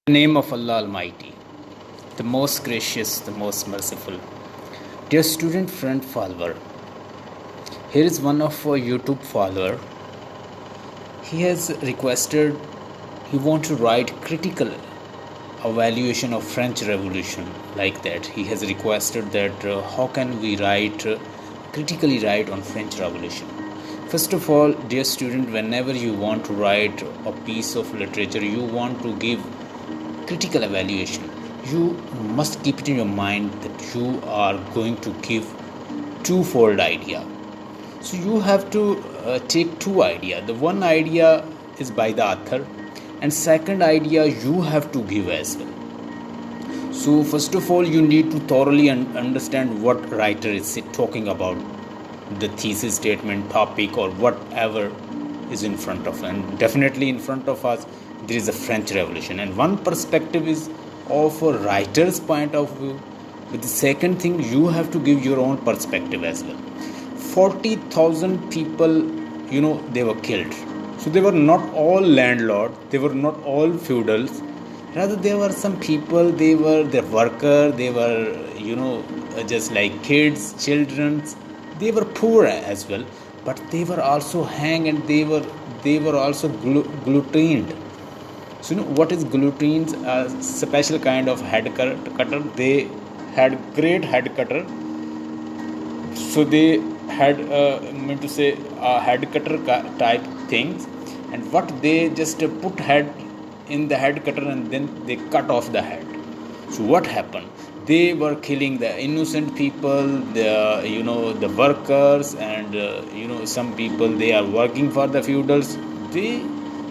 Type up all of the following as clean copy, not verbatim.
In the name of Allah Almighty, the most gracious, the most merciful. Dear student friend follower, here is one of our YouTube follower. He has requested, he wants to write critical evaluation of French Revolution like that. He has requested that how can we critically write on French Revolution. First of all, dear student, whenever you want to write a piece of literature, you want to give critical evaluation, you must keep it in your mind that you are going to give twofold idea. So you have to take two idea. The one idea is by the author, and second idea you have to give as well. So first of all, you need to thoroughly understand what writer is talking about, the thesis statement, topic, or whatever is in front of, and definitely in front of us there is a French Revolution, and one perspective is of a writer's point of view, but the second thing, you have to give your own perspective as well. 40,000 people, they were killed. So they were not all landlords, they were not all feudals, rather there were some people, they were their worker, they were just like kids, children, they were poor as well, but they were also hanged, and they were also guillotined. So what is guillotines? A special kind of head cutter. They had great head cutter. So they had a head cutter type things, and what they just put head in the head cutter, and then they cut off the head. So what happened? They were killing the innocent people, the workers, and some people, they are working for the feudals. They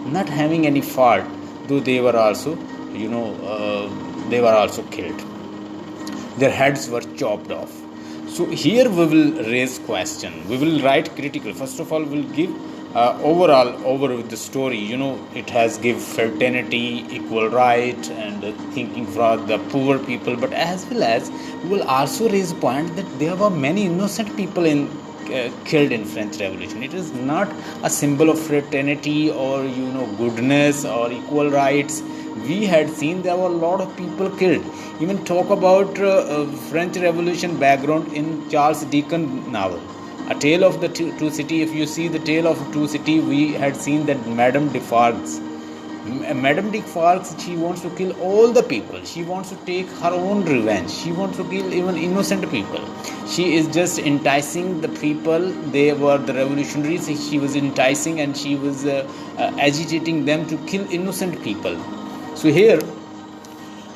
not having any fault, though they were also killed. Their heads were chopped off. So here we will raise question, we will write critical. First of all, we'll give over the story. It has give fraternity, equal right, and thinking for the poor people, but as well as we will also raise point that there were many innocent people killed in French Revolution. It is not a symbol of fraternity or goodness or equal rights. We had seen there were a lot of people killed. Even talk about French Revolution background in Charles Dickens novel, A Tale of the Two Cities. If you see The Tale of Two Cities, we had seen that Madame Defarge, she wants to kill all the people. She wants to take her own revenge. She wants to kill even innocent people. She is just enticing the people. They were the revolutionaries. She was enticing, and she was agitating them to kill innocent people. So here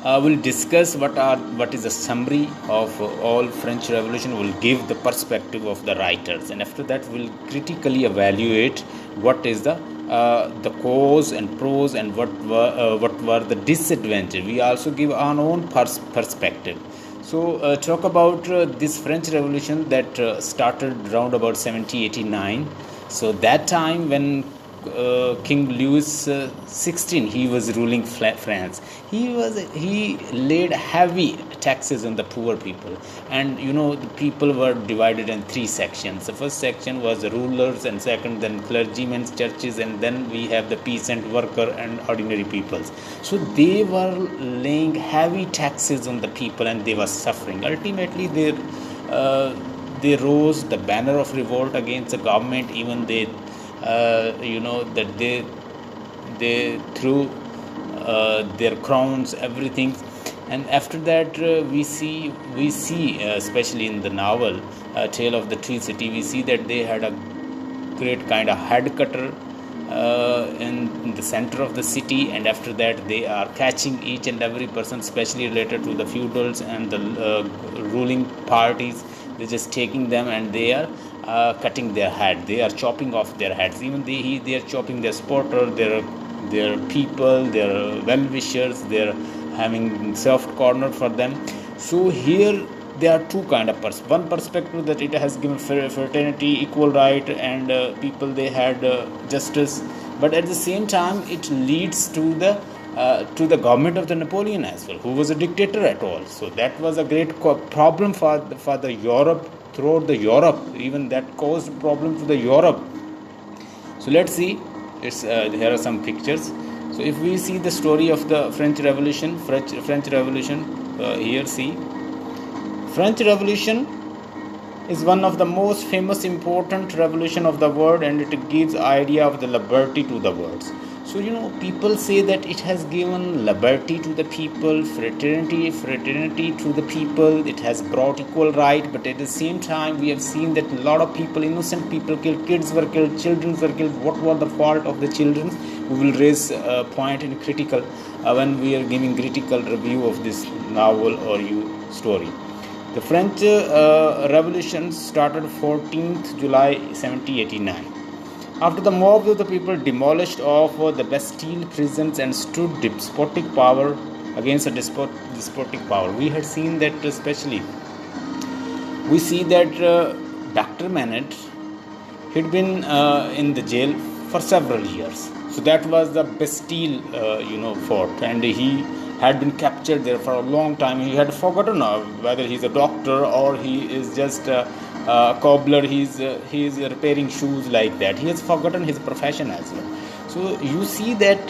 we'll discuss what is the summary of all French Revolution. We'll give the perspective of the writers, and after that we'll critically evaluate what is the cause and pros, and what were the disadvantages. We also give our own perspective. So talk about this French Revolution that started around about 1789. So that time when King Louis XVI, he was ruling France. He laid heavy taxes on the poor people, and the people were divided in three sections. The first section was the rulers, and second then clergymen, churches, and then we have the peasant, worker, and ordinary peoples. So they were laying heavy taxes on the people, and they were suffering. Ultimately they rose the banner of revolt against the government. Even they that they threw their crowns, everything. And after that we see especially in the novel Tale of the Two Cities, we see that they had a great kind of head cutter in the center of the city, and after that they are catching each and every person, especially related to the feudals and the ruling parties. They're just taking them, and they are cutting their head. They are chopping off their heads. Even they are chopping their supporter, their people, their well-wishers. They are having soft corner for them. So here there are two kind of one perspective that it has given fraternity, equal right, and people, they had justice, but at the same time it leads to the government of the Napoleon as well, who was a dictator at all. So that was a great problem for the Europe, throughout the Europe. Even that caused problem to the Europe. So let's see. Here are some pictures. So if we see the story of the French Revolution, here see, French Revolution is one of the most famous important revolution of the world, and it gives idea of the liberty to the world. So people say that it has given liberty to the people, fraternity to the people, it has brought equal right, but at the same time we have seen that a lot of people, innocent people killed, kids were killed, children were killed. What was the fault of the children? We will raise a point in critical when we are giving critical review of this novel or story. The French Revolution started 14th July 1789. After the mob of the people demolished of the Bastille prisons and stood despotic power against a despotic power. We had seen that especially. We see that Dr. Manet had been in the jail for several years. So that was the Bastille, fort, and he had been captured there for a long time. He had forgotten whether he's a doctor or he is just a cobbler. He's repairing shoes like that. He has forgotten his profession as well. So you see that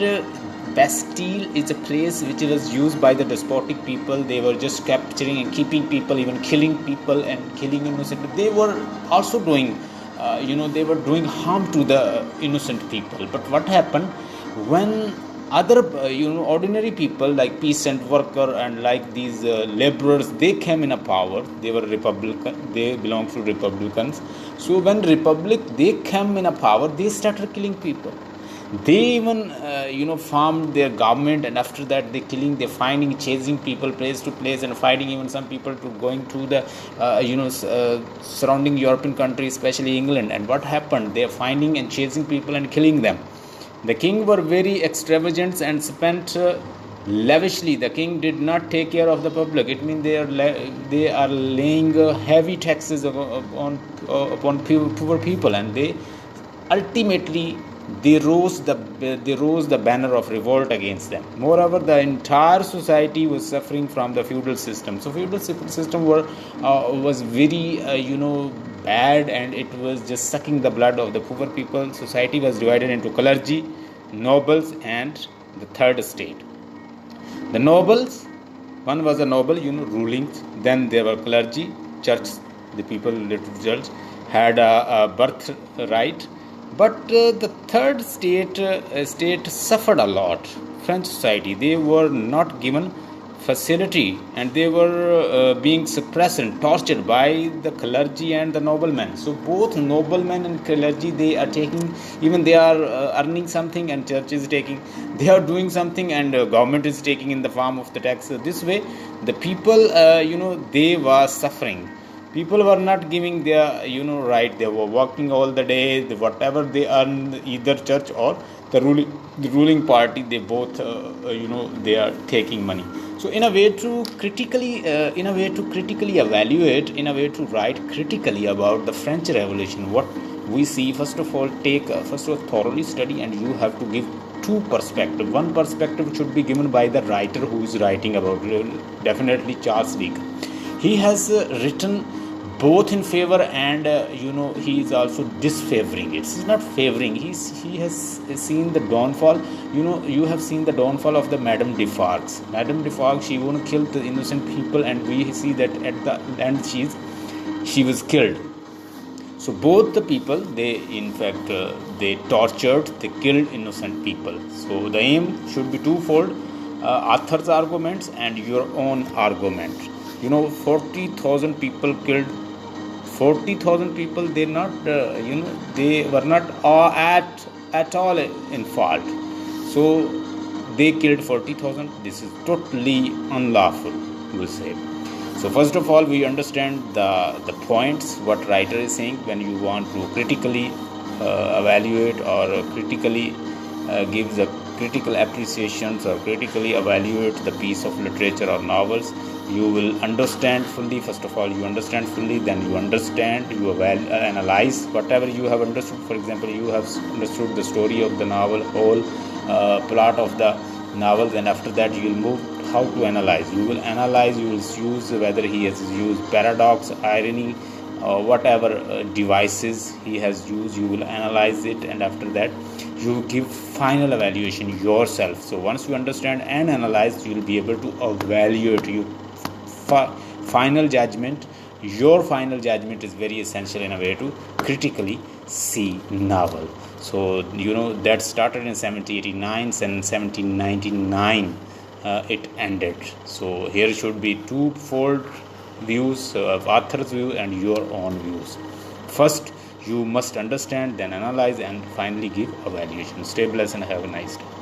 Bastille is a place which was used by the despotic people. They were just capturing and keeping people, even killing people and killing innocent. They were also doing, they were doing harm to the innocent people. But what happened when other ordinary people like peasant worker and like these laborers, they came in a power? They were Republican, they belonged to Republicans. So when they came in a power, they started killing people. They even formed their government, and after that they finding, chasing people place to place and fighting even some people to going to the surrounding European countries, especially England. And what happened? They are finding and chasing people and killing them. The king were very extravagant and spent lavishly. The king did not take care of the public. It means they are laying heavy taxes upon poor people, and they ultimately rose the banner of revolt against them. Moreover, the entire society was suffering from the feudal system. So feudal system was very bad, and it was just sucking the blood of the poor people. Society was divided into clergy, nobles, and the third estate. The nobles, one was a noble, ruling. Then there were clergy, church. The people related to church had a birthright. But the third state suffered a lot. French society, they were not given facility, and they were being suppressed and tortured by the clergy and the noblemen. So both noblemen and clergy, they are taking, even they are earning something, and church is taking, they are doing something, and government is taking in the form of the tax. So this way the people they were suffering. People were not giving their right. They were working all the day. Whatever they earn, either church or the ruling party, they both they are taking money. So in a way to critically evaluate, in a way to write critically about the French Revolution, what we see, first of all, thoroughly study, and you have to give two perspectives. One perspective should be given by the writer who is writing about it, definitely Charles Dickens. He has written both in favor and he is also disfavoring it. It's not favoring. He has seen the downfall. You have seen the downfall of the Madame Defarge. Madame Defarge, she won't kill the innocent people, and we see that at the end she was killed. So both the people, they in fact they tortured, they killed innocent people. So the aim should be twofold: author's arguments and your own argument. 40,000 people killed. 40,000 people, they not they were not at all in fault. So they killed 40,000. This is totally unlawful, we'll say. So first of all, we understand the points what writer is saying. When you want to critically evaluate or critically give the critical appreciations or critically evaluate the piece of literature or novels, you will understand fully. First of all, you understand fully, then you understand, you analyze whatever you have understood. For example, you have understood the story of the novel, whole plot of the novel, and after that you will move how to analyze. You will analyze, you will use whether he has used paradox, irony, whatever devices he has used. You will analyze it, and after that you give final evaluation yourself. So once you understand and analyze, you will be able to evaluate your final judgment. Your final judgment is very essential in a way to critically see novel. So that started in 1789 and 1799 it ended. So here should be twofold views of author's view and your own views. First you must understand, then analyze, and finally give evaluation. Stay blessed and have a nice day.